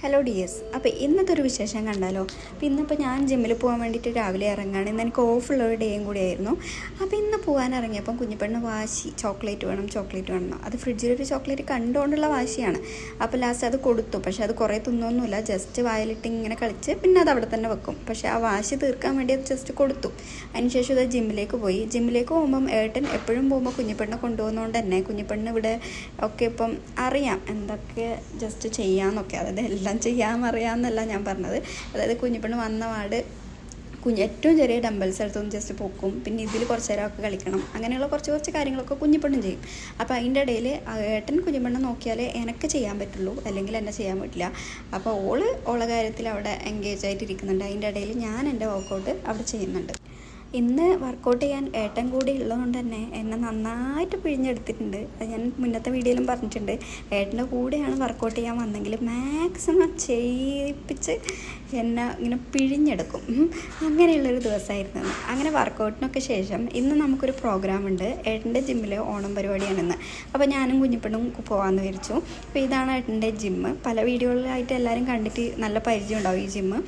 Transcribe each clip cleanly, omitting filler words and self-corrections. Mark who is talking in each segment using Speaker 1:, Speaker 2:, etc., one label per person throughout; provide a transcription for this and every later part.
Speaker 1: Hello dears. അപ്പോൾ ഇന്നത്തെ ഒരു വിശേഷം കണ്ടാലോ. അപ്പോൾ ഇന്നിപ്പോൾ ഞാൻ ജിമ്മിൽ പോകാൻ വേണ്ടിയിട്ട് രാവിലെ ഇറങ്ങുകയാണ്. ഇന്ന് എനിക്ക് ഓഫുള്ള ഒരു ഡേയും കൂടിയായിരുന്നു. അപ്പോൾ ഇന്ന് പോകാൻ ഇറങ്ങിയപ്പം കുഞ്ഞിപ്പെണ്ണ് വാശി, ചോക്ലേറ്റ് വേണം. അത് ഫ്രിഡ്ജിലൊരു ചോക്ലേറ്റ് കണ്ടുകൊണ്ടുള്ള വാശിയാണ്. അപ്പോൾ ലാസ്റ്റ് അത് കൊടുത്തു. പക്ഷേ അത് കുറേ തിന്നൊന്നുമില്ല, ജസ്റ്റ് വായിലിട്ട് ഇങ്ങനെ കളിച്ച് പിന്നെ അത് അവിടെ തന്നെ വെക്കും. പക്ഷേ ആ വാശി തീർക്കാൻ വേണ്ടി അത് ജസ്റ്റ് കൊടുത്തു. അതിനുശേഷം ഇത് ജിമ്മിലേക്ക് പോയി. ജിമ്മിലേക്ക് പോകുമ്പം ഏട്ടൻ എപ്പോഴും പോകുമ്പോൾ കുഞ്ഞിപ്പെണ്ണ് കൊണ്ടുപോകുന്നതുകൊണ്ട് തന്നെ കുഞ്ഞിപ്പെണ്ണ് ഇവിടെ ഒക്കെ ഇപ്പം അറിയാം എന്തൊക്കെ ജസ്റ്റ് ചെയ്യാമെന്നൊക്കെ. അതായത് എല്ലാം ചെയ്യാമറിയാമെന്നല്ല ഞാൻ പറഞ്ഞത്. അതായത് കുഞ്ഞിപ്പെണ്ണ് വന്നപാട് ഏറ്റവും ചെറിയ ഡംബൽസ് എടുത്തൊന്ന് ജസ്റ്റ് പൊക്കും, പിന്നെ ഇതിൽ കുറച്ച് നേരമൊക്കെ കളിക്കണം, അങ്ങനെയുള്ള കുറച്ച് കാര്യങ്ങളൊക്കെ കുഞ്ഞിപ്പെണ്ണും ചെയ്യും. അപ്പോൾ അതിൻ്റെ ഇടയിൽ ഏട്ടൻ കുഞ്ഞിപ്പെണ്ണ് നോക്കിയാലേ എനിക്ക് ചെയ്യാൻ പറ്റുള്ളൂ, അല്ലെങ്കിൽ എന്നെ ചെയ്യാൻ പറ്റില്ല. അപ്പോൾ ഓളെ കാര്യത്തിൽ അവിടെ എൻഗേജ് ആയിട്ടിരിക്കുന്നുണ്ട്. അതിൻ്റെ ഇടയിൽ ഞാൻ എൻ്റെ വർക്കൗട്ട് അവിടെ ചെയ്യുന്നുണ്ട്. ഇന്ന് വർക്കൗട്ട് ചെയ്യാൻ ഏട്ടൻ കൂടി ഉള്ളതുകൊണ്ട് തന്നെ എന്നെ നന്നായിട്ട് പിഴിഞ്ഞെടുത്തിട്ടുണ്ട്. അത് ഞാൻ മുന്നത്തെ വീഡിയോയിലും പറഞ്ഞിട്ടുണ്ട്. ഏട്ടൻ്റെ കൂടെയാണ് വർക്കൗട്ട് ചെയ്യാൻ വന്നെങ്കിൽ മാക്സിമം ചെയ്യിപ്പിച്ച് എന്നെ ഇങ്ങനെ പിഴിഞ്ഞെടുക്കും. അങ്ങനെയുള്ളൊരു ദിവസമായിരുന്നു. അങ്ങനെ വർക്കൗട്ടിനൊക്കെ ശേഷം ഇന്ന് നമുക്കൊരു പ്രോഗ്രാം ഉണ്ട്. ഏട്ടൻ്റെ ജിമ്മിൽ ഓണം പരിപാടിയാണിന്ന്. അപ്പോൾ ഞാനും കുഞ്ഞിപ്പെണ്ണും പോകാമെന്ന് വിചാരിച്ചു. അപ്പോൾ ഇതാണ് ഏട്ടൻ്റെ ജിമ്മ്. പല വീഡിയോകളിലായിട്ട് എല്ലാവരും കണ്ടിട്ട് നല്ല പരിചയം ഉണ്ടാവും ഈ ജിമ്മ്.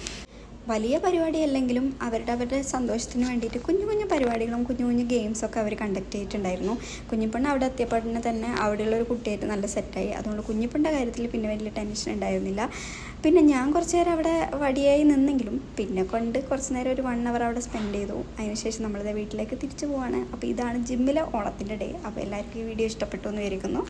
Speaker 1: വലിയ പരിപാടിയല്ലെങ്കിലും അവരുടെ സന്തോഷത്തിന് വേണ്ടിയിട്ട് കുഞ്ഞു പരിപാടികളും കുഞ്ഞു ഗെയിംസൊക്കെ അവർ കണ്ടക്ട് ചെയ്തിട്ടുണ്ടായിരുന്നു. കുഞ്ഞിപ്പെണ്ണ് അവിടെ എത്തിയപ്പോഴേ തന്നെ അവിടെയുള്ളൊരു കുട്ടിയായിട്ട് നല്ല സെറ്റായി. അതുകൊണ്ട് കുഞ്ഞിപ്പെണ്ണിൻ്റെ കാര്യത്തിൽ പിന്നെ വലിയ ടെൻഷൻ ഉണ്ടായിരുന്നില്ല. പിന്നെ ഞാൻ കുറച്ച് നേരം അവിടെ വടിയായി നിന്നെങ്കിലും പിന്നെ കുറച്ച് നേരം ഒരു 1 hour അവിടെ സ്പെൻഡ് ചെയ്തു. അതിനുശേഷം നമ്മളിത് വീട്ടിലേക്ക് തിരിച്ചു പോവാണ്. അപ്പോൾ ഇതാണ് ജിമ്മിലെ ഓണത്തിൻ്റെ ഡേ. അപ്പോൾ എല്ലാവർക്കും ഈ വീഡിയോ ഇഷ്ടപ്പെട്ടു എന്ന് വിചാരിക്കുന്നു.